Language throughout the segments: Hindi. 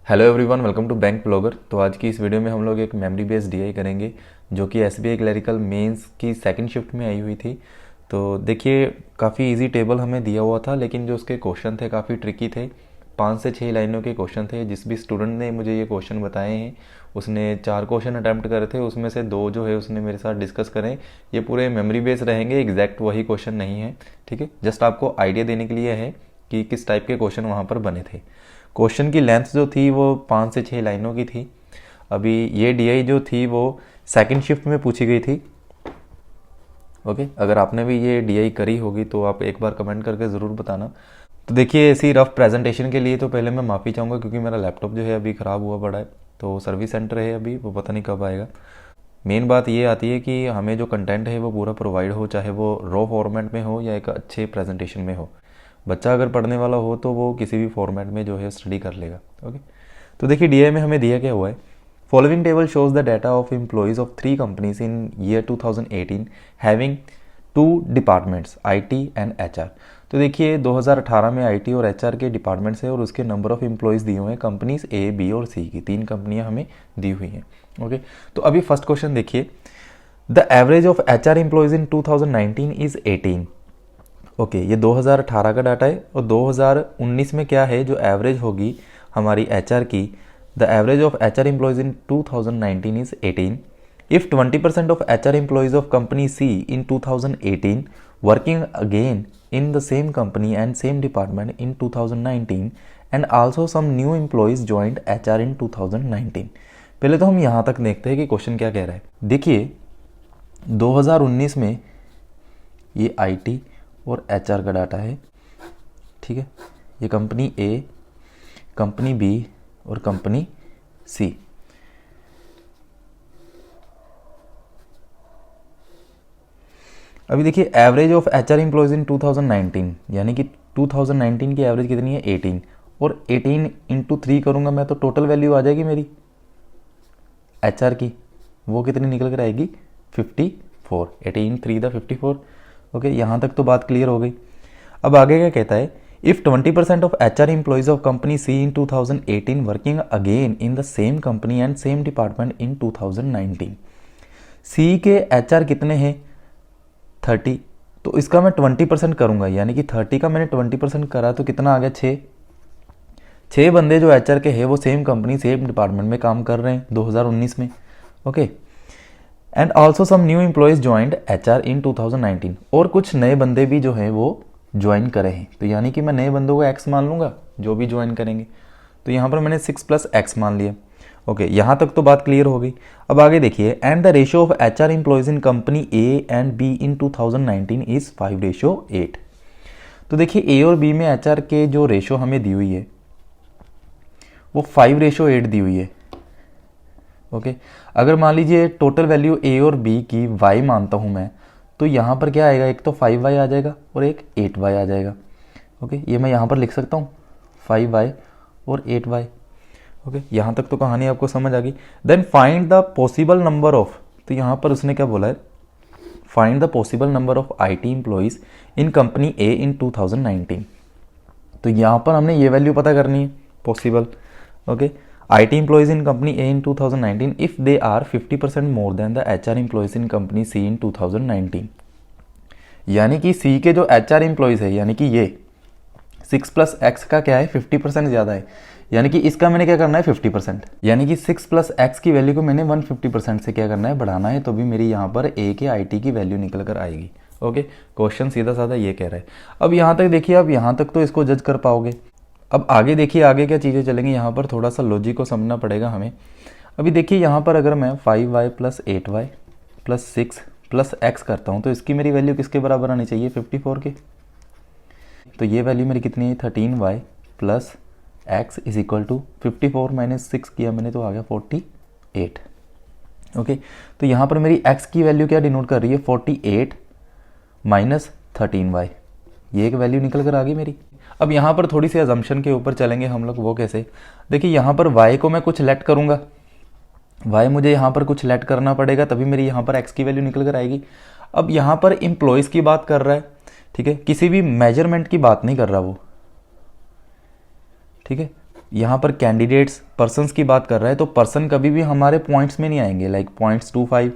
Hello everyone, welcome to bank blogger. तो आज की इस वीडियो में हम लोग एक मेमोरी बेस्ड डीआई करेंगे जो कि एसबीआई क्लरिकल मेंस की सेकंड शिफ्ट में आई हुई थी। तो देखिए, काफ़ी इजी टेबल हमें दिया हुआ था, लेकिन जो उसके क्वेश्चन थे काफ़ी ट्रिकी थे। 5 से 6 लाइनों के क्वेश्चन थे। जिस भी स्टूडेंट ने मुझे ये क्वेश्चन बताए हैं उसने 4 क्वेश्चन अटैम्प्ट करे थे, उसमें से 2 जो है उसने मेरे साथ डिस्कस करें। ये पूरे मेमोरी बेस्ड रहेंगे, एग्जैक्ट वही क्वेश्चन नहीं है, ठीक है। जस्ट आपको आइडिया देने के लिए है कि किस टाइप के क्वेश्चन वहाँ पर बने थे। क्वेश्चन की लेंथ जो थी वो 5 से 6 लाइनों की थी। अभी ये डीआई जो थी वो सेकंड शिफ्ट में पूछी गई थी। ओके, अगर आपने भी ये डीआई करी होगी तो आप एक बार कमेंट करके ज़रूर बताना। तो देखिए, ऐसी रफ प्रेजेंटेशन के लिए तो पहले मैं माफ़ी चाहूँगा क्योंकि मेरा लैपटॉप जो है अभी ख़राब हुआ पड़ा है, तो सर्विस सेंटर है अभी, वो पता नहीं कब आएगा। मेन बात ये आती है कि हमें जो कंटेंट है वो पूरा प्रोवाइड हो, चाहे वो रॉ फॉर्मेट में हो या एक अच्छे प्रेजेंटेशन में हो। बच्चा अगर पढ़ने वाला हो तो वो किसी भी फॉर्मेट में जो है स्टडी कर लेगा। ओके, तो देखिए डीआई में हमें दिया क्या हुआ है। Following table shows the data of employees of 3 companies in year 2018 having 2 departments IT and HR. तो देखिए 2018 में आईटी और एचआर के डिपार्टमेंट्स है और उसके नंबर ऑफ एम्प्लॉयज़ दिए हुए हैं कंपनीज ए, बी और सी की। 3 कंपनियां हमें दी हुई हैं। ओके, तो अभी फर्स्ट क्वेश्चन देखिए, the average of HR employees in 2019 is 18। Okay, ये 2018 का डाटा है और 2019 में क्या है जो एवरेज होगी हमारी एचआर की। The average of HR employees in 2019 is 18। If 20% of HR employees of company C in 2018 working again in the same company and same department in 2019 and also some new employees joined HR in 2019। पहले तो हम यहाँ तक देखते हैं कि क्वेश्चन क्या कह रहा है। देखिए 2019 में ये आईटी और एचआर का डाटा है, ठीक है। ये कंपनी ए, कंपनी बी और कंपनी सी। अभी देखिए एवरेज ऑफ एचआर एम्प्लॉयज इन 2019, यानी कि 2019 की एवरेज कितनी है 18, और 18 इंटू 3 करूँगा मैं तो टोटल वैल्यू आ जाएगी मेरी एचआर की, वो कितनी निकल कर आएगी 54। 18 3 द 54। ओके, यहाँ तक तो बात क्लियर हो गई। अब आगे क्या कहता है, if 20% of HR employees of company C in 2018 working again in the same company and same department in 2019। C के एचआर कितने हैं 30, तो इसका मैं 20% करूंगा, यानी कि 30 का मैंने 20% करा तो कितना आ गया 6 बंदे जो एचआर के हैं वो सेम कंपनी सेम डिपार्टमेंट में काम कर रहे हैं 2019 में। Okay, and also some new employees joined HR in 2019, और कुछ नए बंदे भी जो हैं वो ज्वाइन करे हैं। तो यानी कि मैं नए बंदों को एक्स मान लूंगा जो भी ज्वाइन करेंगे, तो यहाँ पर मैंने 6 + x मान लिया। ओके, यहाँ तक तो बात क्लियर हो गई। अब आगे देखिए, and the ratio of HR employees in company A and be in 2019 is 5:8। तो देखिए ए और बी में एचआर के जो रेशियो हमें दी हुई है वो 5:8 दी हुई है। ओके, अगर मान लीजिए टोटल वैल्यू ए और बी की y मानता हूं मैं, तो यहाँ पर क्या आएगा, एक तो 5y आ जाएगा और एक 8y आ जाएगा। ओके, ये मैं यहाँ पर लिख सकता हूँ 5y और 8y। ओके, यहाँ तक तो कहानी आपको समझ आ गई। Then find the possible number of, तो यहाँ पर उसने क्या बोला है, find the possible number of IT employees in company A in 2019। तो यहाँ पर हमने ये वैल्यू पता करनी है possible. Okay, IT employees in company A in 2019 if they are 50% more than the HR employees in company C in 2019। यानी कि सी के जो एचआर एम्प्लॉयज है, यानी कि ये 6 + x का क्या है 50% ज़्यादा है, यानी कि इसका मैंने क्या करना है 50%, यानी कि 6 + x की वैल्यू को मैंने 150% से क्या करना है बढ़ाना है, तो भी मेरी यहाँ पर ए के आईटी की वैल्यू निकल कर आएगी। ओके, क्वेश्चन सीधा साधा ये कह रहा है। अब यहाँ तक देखिए, अब यहाँ तक तो इसको जज कर पाओगे। अब आगे देखिए आगे क्या चीज़ें चलेंगी, यहाँ पर थोड़ा सा लॉजिक को समझना पड़ेगा हमें। अभी देखिए यहाँ पर अगर मैं 5y + 8y + 6 + x करता हूँ तो इसकी मेरी वैल्यू किसके बराबर आनी चाहिए 54 के। तो ये वैल्यू मेरी कितनी है 13y + x is equal to 54 - 6 किया मैंने तो आ गया 48। ओके, तो यहाँ पर मेरी x की वैल्यू क्या डिनोट कर रही है 48 - 13y, ये एक वैल्यू निकल कर आ गई मेरी। अब यहाँ पर थोड़ी सी अजम्पशन के ऊपर चलेंगे हम लोग, वो कैसे, देखिए यहाँ पर y को मैं कुछ लेट करूँगा, y मुझे यहाँ पर कुछ लेट करना पड़ेगा तभी मेरी यहाँ पर x की वैल्यू निकल कर आएगी। अब यहाँ पर एम्प्लॉयज़ की बात कर रहा है, ठीक है, किसी भी मेजरमेंट की बात नहीं कर रहा वो, ठीक है। यहाँ पर कैंडिडेट्स पर्सन्स की बात कर रहा है, तो पर्सन कभी भी हमारे पॉइंट्स में नहीं आएंगे, लाइक .25,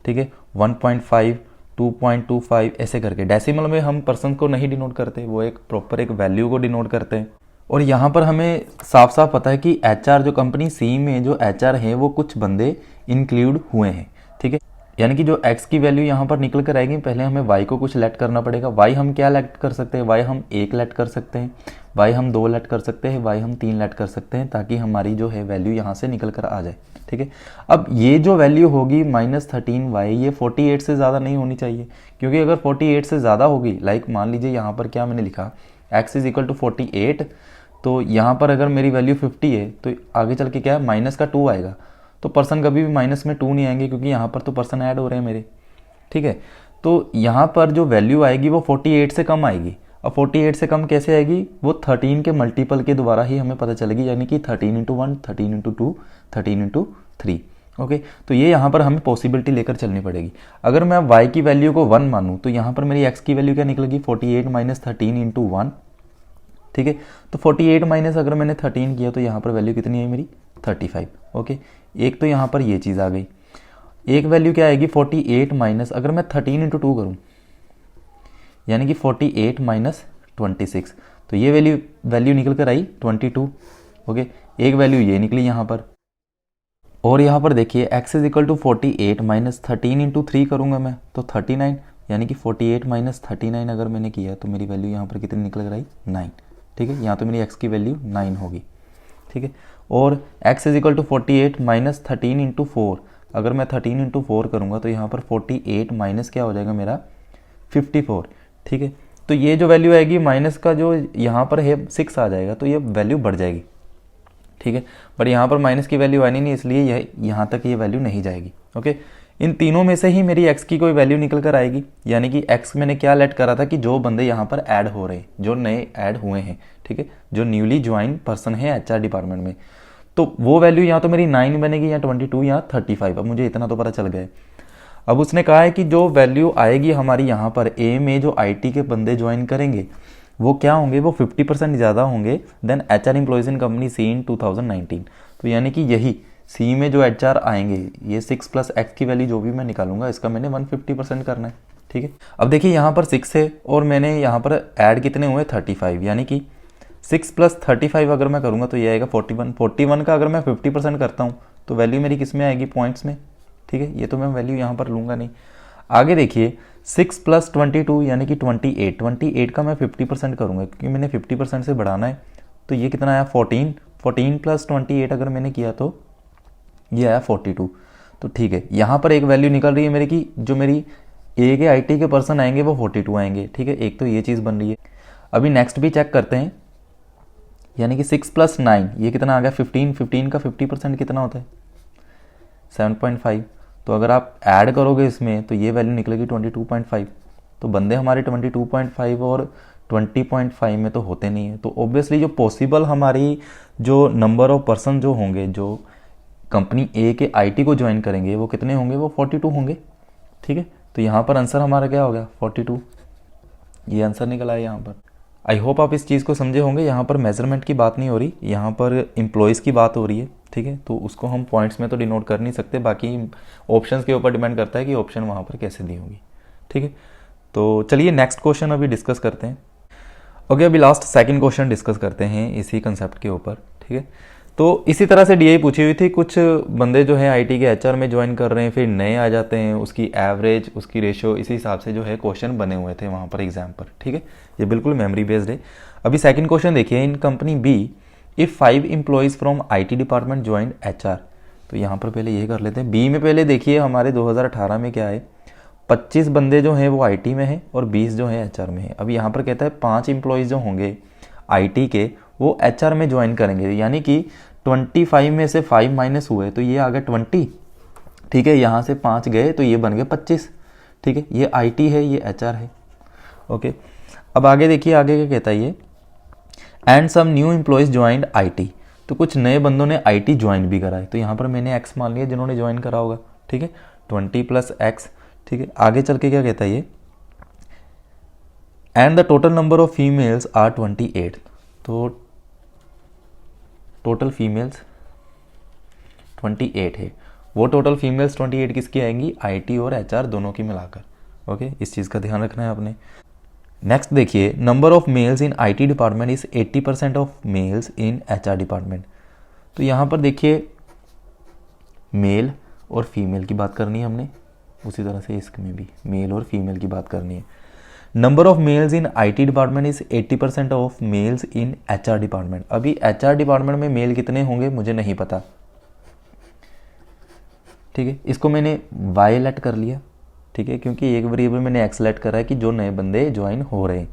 ठीक है, 1.5, 2.25 ऐसे करके। डेसिमल में हम पर्सन को नहीं डिनोट करते, वो एक प्रॉपर एक वैल्यू को डिनोट करते हैं। और यहाँ पर हमें साफ साफ पता है कि HR जो कंपनी सी में जो HR है वो कुछ बंदे इंक्लूड हुए हैं, ठीक है। यानी कि जो x की वैल्यू यहाँ पर निकल कर आएगी, पहले हमें y को कुछ लेट करना पड़ेगा। y हम क्या लेट कर सकते हैं, y हम 1 लेट कर सकते हैं, y हम 2 लेट कर सकते हैं, y हम 3 लेट कर सकते हैं, ताकि हमारी जो है वैल्यू यहाँ से निकल कर आ जाए, ठीक है। अब ये जो वैल्यू होगी -13y, ये 48 से ज़्यादा नहीं होनी चाहिए, क्योंकि अगर 48 से ज़्यादा होगी, लाइक मान लीजिए यहाँ पर क्या मैंने लिखा, x इज इक्वल टू 48, तो यहाँ पर अगर मेरी वैल्यू 50 है तो आगे चल के क्या है, माइनस का 2 आएगा, तो पर्सन कभी भी माइनस में 2 नहीं आएंगे, क्योंकि यहाँ पर तो पर्सन ऐड हो रहे हैं मेरे, ठीक है। तो यहाँ पर जो वैल्यू आएगी वो 48 से कम आएगी। अब 48 से कम कैसे आएगी, वो 13 के मल्टीपल के द्वारा ही हमें पता चलेगी, यानी कि 13 × 1, 13 × 2, 13 × 3, ओके। तो ये यहाँ पर हमें पॉसिबिलिटी लेकर चलनी पड़ेगी। अगर मैं y की वैल्यू को 1 मानूँ तो यहाँ पर मेरी x की वैल्यू क्या निकलेगी, 48 - 13 × 1, ठीक है। तो 48 माइनस अगर मैंने 13 किया तो यहाँ पर वैल्यू कितनी आई मेरी, 35, ओके। एक तो यहाँ पर ये चीज़ आ गई। एक वैल्यू क्या आएगी, 48 माइनस अगर मैं 13 × 2 करूँ, यानी कि 48 - 26, तो ये वैल्यू निकल कर आई 22, ओके। एक वैल्यू ये निकली यहाँ पर। और यहाँ पर देखिए x इज इक्वल टू 48 - 13 × 3 करूँगा मैं तो 39, यानी कि 48 - 39 अगर मैंने किया तो मेरी वैल्यू यहाँ पर कितनी निकल कर आई, 9, ठीक है। यहाँ तो मेरी x की वैल्यू 9 होगी, ठीक है। और x इज इक्वल टू 48 - 13 × 4, अगर मैं 13 × 4 करूँगा तो यहाँ पर 48 माइनस क्या हो जाएगा मेरा 54, ठीक है। तो ये जो वैल्यू आएगी माइनस का जो यहाँ पर है 6 आ जाएगा, तो ये वैल्यू बढ़ जाएगी, ठीक है। बट यहाँ पर माइनस की वैल्यू आनी नहीं, इसलिए यह यहाँ तक ये वैल्यू नहीं जाएगी, ओके। इन तीनों में से ही मेरी x की कोई वैल्यू निकल कर आएगी, यानी कि x मैंने क्या लेट करा था कि जो बंदे यहाँ पर ऐड हो रहे हैं, जो नए ऐड हुए हैं, ठीक है, जो न्यूली ज्वाइन पर्सन है HR डिपार्टमेंट में, तो वो वैल्यू यहाँ तो मेरी 9 बनेगी या 22 या 35। अब मुझे इतना तो पता चल गया। अब उसने कहा है कि जो वैल्यू आएगी हमारी यहाँ पर A में जो IT के बंदे ज्वाइन करेंगे वो क्या होंगे, वो 50% ज़्यादा होंगे than HR employees in company C in 2019। तो यानी कि यही सी में जो HR आएंगे, ये 6 + x की वैल्यू जो भी मैं निकालूंगा इसका मैंने 150% करना है, ठीक है। अब देखिए यहाँ पर 6 है और मैंने यहाँ पर ऐड कितने हुए 35, यानी कि 6 + 35 अगर मैं करूँगा तो ये आएगा 41। 41 का अगर मैं 50% करता हूँ तो वैल्यू मेरी किस में आएगी, पॉइंट्स में, ठीक है। ये तो मैं वैल्यू यहाँ पर लूँगा नहीं। आगे देखिए 6 + 22 यानी कि 28, 28 का मैं 50% करूँगा क्योंकि मैंने 50% से बढ़ाना है, तो ये कितना आया 14, 14 + 28 अगर मैंने किया तो ये आया 42। तो ठीक है, यहाँ पर एक वैल्यू निकल रही है मेरी कि जो मेरी ए के IT के पर्सन आएंगे वो 42 आएंगे, ठीक है। एक तो ये चीज़ बन रही है। अभी नेक्स्ट भी चेक करते हैं, यानी कि 6 + 9 ये कितना आ गया 15, 15 का 50% कितना होता है 7.5। तो अगर आप ऐड करोगे इसमें तो ये वैल्यू निकलेगी 22.5। तो बंदे हमारे 22.5 और 20.5 में तो होते नहीं है, तो ऑब्वियसली जो पॉसिबल हमारी जो नंबर ऑफ पर्सन जो होंगे जो कंपनी ए के IT को ज्वाइन करेंगे वो कितने होंगे, वो 42 होंगे, ठीक है। तो यहाँ पर आंसर हमारा क्या हो गया 42, ये आंसर निकला है यहाँ पर। आई होप आप इस चीज़ को समझे होंगे। यहाँ पर मेजरमेंट की बात नहीं हो रही, यहाँ पर एम्प्लॉयज़ की बात हो रही है, ठीक है। तो उसको हम पॉइंट्स में तो डिनोट कर नहीं सकते, बाकी ऑप्शंस के ऊपर डिपेंड करता है कि ऑप्शन वहाँ पर कैसे दी होगी, ठीक है। तो चलिए नेक्स्ट क्वेश्चन अभी डिस्कस करते हैं। ओके, अभी लास्ट सेकंड क्वेश्चन डिस्कस करते हैं इसी कंसेप्ट के ऊपर, ठीक है। तो इसी तरह से DI पूछी हुई थी, कुछ बंदे जो है IT के HR में ज्वाइन कर रहे हैं, फिर नए आ जाते हैं, उसकी एवरेज, उसकी रेशो, इसी हिसाब से जो है क्वेश्चन बने हुए थे वहाँ पर एग्जाम पर, ठीक है। ये बिल्कुल मेमोरी बेस्ड है। अभी सेकंड क्वेश्चन देखिए, in company B if 5 employees from IT department joined HR। तो यहाँ पर पहले ये कर लेते हैं। B में पहले देखिए हमारे 2018 में क्या है, 25 बंदे जो हैं वो IT में हैं और 20 जो हैं HR में हैं। अब यहाँ पर कहता है 5 एम्प्लॉयज़ जो होंगे IT के वो HR में ज्वाइन करेंगे, यानी कि 25 में से 5 माइनस हुए तो ये आ गया 20, ठीक है। यहाँ से 5 गए तो ये बन गए 25, ठीक है। ये IT है, ये HR है, ओके। अब आगे देखिए, आगे क्या कहता है ये, and some new employees joined IT। तो कुछ नए बंदों ने IT ज्वाइन भी करा है, तो यहाँ पर मैंने X मान लिया जिन्होंने ज्वाइन करा होगा, ठीक है। 20 + X, ठीक है। आगे चल के क्या कहता है ये, and the total number of females are 28। तो टोटल फीमेल्स 28 है, वो टोटल फीमेल्स 28 किसकी आएंगी, आईटी और एचआर दोनों की मिलाकर। ओके, इस चीज़ का ध्यान रखना है आपने। नेक्स्ट देखिए, number of males in IT department is 80% of males in HR department. तो यहाँ पर देखिए मेल और फीमेल की बात करनी है हमने, उसी तरह से इसमें भी मेल और फीमेल की बात करनी है। Number of males in IT department is 80% of males in HR department. अभी एचआर डिपार्टमेंट में मेल कितने होंगे मुझे नहीं पता, ठीक है, इसको मैंने वाई लेट कर लिया, ठीक है, क्योंकि एक वेरिएबल मैंने एक्स लेट करा है कि जो नए बंदे ज्वाइन हो रहे हैं,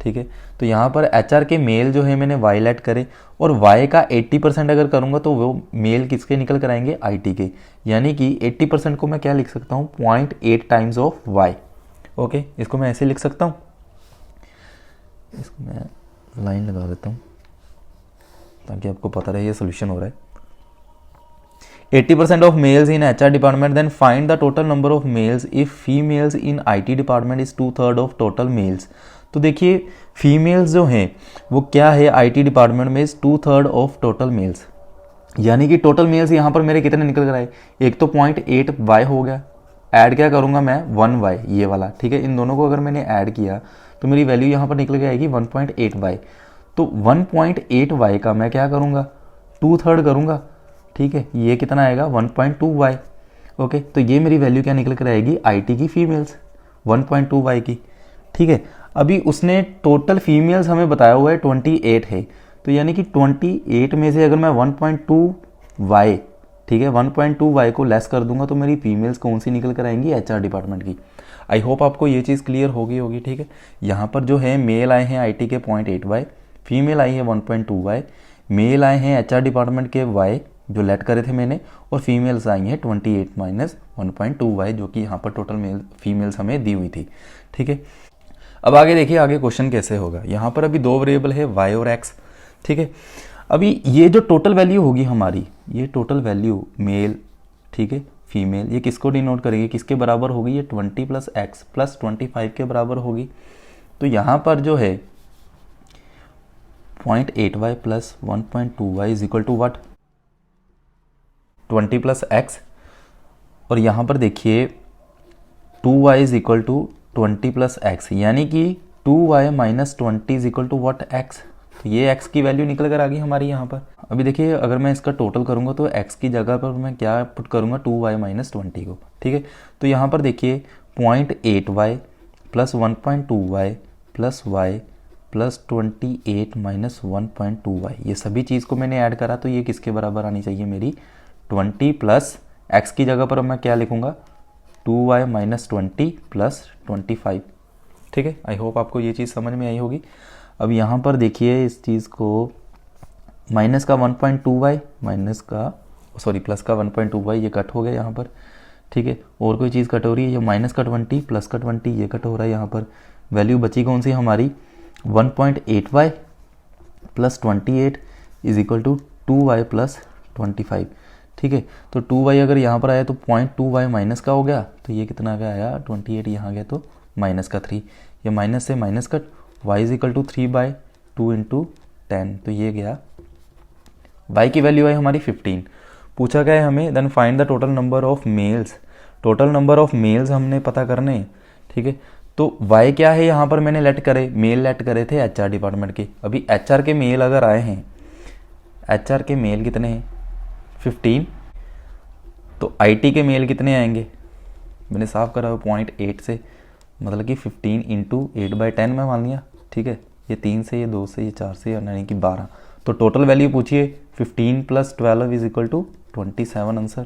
ठीक है। तो यहाँ पर एचआर के मेल जो है मैंने वाई लेट करे, और वाई का 80% अगर करूँगा तो वो मेल किसके निकल कर आएंगे, आईटी के, यानी कि 80% को मैं क्या लिख सकता हूँ, 0.8 टाइम्स ऑफ वाई। ओके, इसको मैं ऐसे लिख सकता हूँ, इसको मैं लाइन लगा देता हूँ ताकि आपको पता रहे ये सोल्यूशन हो रहा है। 80% of males in HR department, then find the total number of males if females in IT department is 2/3 of total males। तो देखिए फीमेल्स जो हैं वो क्या है IT डिपार्टमेंट में, इज 2/3 ऑफ टोटल मेल्स, यानी कि टोटल मेल्स यहाँ पर मेरे कितने निकल कर आए, एक तो 0.8 वाई हो गया, ऐड क्या करूँगा मैं 1 वाई ये वाला, ठीक है। इन दोनों को अगर मैंने ऐड किया तो मेरी वैल्यू यहाँ पर निकल के आएगी 1.8 वाई। तो 1.8 वाई का मैं क्या करूँगा, 2/3 करूँगा, ठीक है, ये कितना आएगा 1.2 वाई। ओके, तो ये मेरी वैल्यू क्या निकल कर आएगी, आईटी की फीमेल्स 1.2 वाई की, ठीक है। अभी उसने टोटल फीमेल्स हमें बताया हुआ है 28 है, तो यानी कि 28 में से अगर मैं 1.2 वाई, ठीक है, 1.2 वाई को लेस कर दूंगा तो मेरी फीमेल्स कौन सी निकल कर आएंगी, एचआर डिपार्टमेंट की। आई होप आपको ये चीज़ क्लियर होगी, ठीक है। यहाँ पर जो है मेल आए हैं आईटी के 0.8 वाई, फीमेल आई है 1.2 वाई, मेल आए हैं एचआर डिपार्टमेंट के वाई जो लेट करे थे मैंने, और फीमेल्स आई हैं 28 माइनस 1.2 वाई, जो कि यहाँ पर टोटल मेल फीमेल्स हमें दी हुई थी, ठीक है। अब आगे देखिए आगे क्वेश्चन कैसे होगा। यहाँ पर अभी दो वेरिएबल है वाई और एक्स, ठीक है। अभी ये जो टोटल वैल्यू होगी हमारी, ये टोटल वैल्यू मेल, ठीक है, फीमेल, ये किसको डिनोट करेगी, किसके बराबर होगी, ये 20 + x + 25 के बराबर होगी। तो यहाँ पर जो है 0.8 y + 1.2 y is equal to what, 20 + x, और यहाँ पर देखिए 2y is equal to 20 + x, यानी कि 2y - 20 is equal to what, x। तो ये x की वैल्यू निकल कर आ गई हमारी यहाँ पर। अभी देखिए अगर मैं इसका टोटल करूँगा तो x की जगह पर मैं क्या पुट करूँगा, 2y - 20 को, ठीक है। तो यहाँ पर देखिए 0.8y + 1.2y + y + 28 - 1.2y, ये सभी चीज़ को मैंने ऐड करा तो ये किसके बराबर आनी चाहिए मेरी, 20 + x की जगह पर मैं क्या लिखूंगा, 2y - 20 + 25, ठीक है। आई होप आपको ये चीज़ समझ में आई होगी। अब यहाँ पर देखिए इस चीज़ को माइनस का 1.2y माइनस का प्लस का 1.2y ये कट हो गया यहाँ पर, ठीक है। और कोई चीज़ कट हो रही है, ये माइनस का 20 प्लस का 20 ये कट हो रहा है यहाँ पर। वैल्यू बची कौन सी हमारी, 1.8y + 28 is equal to 2y + 25, ठीक है। तो 2y अगर यहाँ पर आया तो 0.2y माइनस का हो गया, तो ये कितना का आया 28, यहाँ गया तो माइनस का 3, ये माइनस से minus cut, y is equal to 3/2 × 10, तो ये गया y की वैल्यू आई हमारी 15। पूछा गया है हमें then find the total number of males, total number of males हमने पता करने हैं, ठीक है। तो y क्या है यहाँ पर मैंने लेट करे, मेल लेट करे थे एचआर डिपार्टमेंट के। अभी एचआर के मेल अगर आए हैं, एचआर के मेल कितने हैं 15, तो आईटी के मेल कितने आएंगे, मैंने साफ करा 0.8 से, मतलब कि 15 × 8/10 में मान लिया, ठीक है। ये 3 से, ये 2 से, ये 4 से, यानी कि 12। तो टोटल वैल्यू पूछिए 15 + 12 इज इक्वल टू 27 आंसर,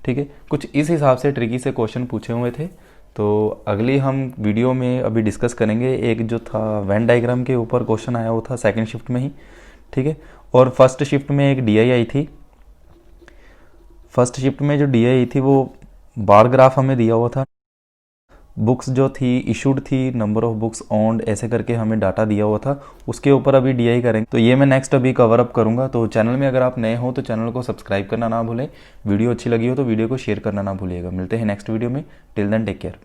ठीक है। कुछ इस हिसाब से ट्रिकी से क्वेश्चन पूछे हुए थे। तो अगली हम वीडियो में अभी डिस्कस करेंगे, एक जो था वेन डायग्राम के ऊपर क्वेश्चन आया वो था सेकंड शिफ्ट में ही, ठीक है। और फर्स्ट शिफ्ट में एक डीआई आई थी, फर्स्ट शिफ्ट में जो डीआई आई थी वो बार ग्राफ हमें दिया हुआ था, बुक्स जो थी इशूड थी, नंबर ऑफ बुक्स ओन्ड, ऐसे करके हमें डाटा दिया हुआ था, उसके ऊपर अभी डीआई करेंगे। तो ये मैं नेक्स्ट अभी कवर अप करूंगा। तो चैनल में अगर आप नए हो तो चैनल को सब्सक्राइब करना ना भूलें, वीडियो अच्छी लगी हो तो वीडियो को शेयर करना ना भूलिएगा। मिलते हैं नेक्स्ट वीडियो में, टिल देन टेक केयर।